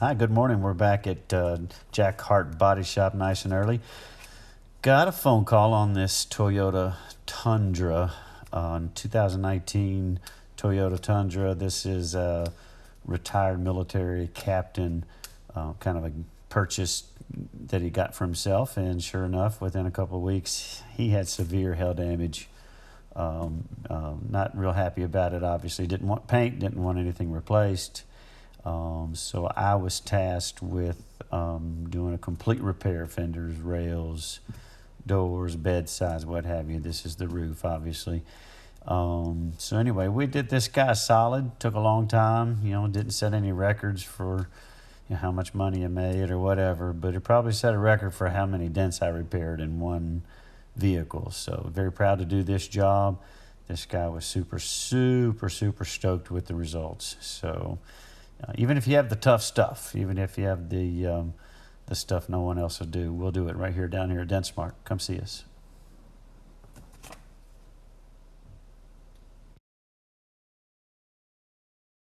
Hi, good morning. We're back at Jack Hart Body Shop nice and early. Got a phone call on this Toyota Tundra, 2019 Toyota Tundra. This is a retired military captain, kind of a purchase that he got for himself. And sure enough, within a couple of weeks, he had severe hail damage. Not real happy about it, obviously. Didn't want paint, didn't want anything replaced. So I was tasked with doing a complete repair, fenders, rails, doors, bed sides, what have you. This is the roof, obviously. So anyway, we did this guy solid. Took a long time. Didn't set any records for how much money I made or whatever, but it probably set a record for how many dents I repaired in one vehicle. So very proud to do this job. This guy was super stoked with the results. So even if you have the tough stuff, even if you have the stuff no one else will do, we'll do it right here down here at DentSmart. Come see us.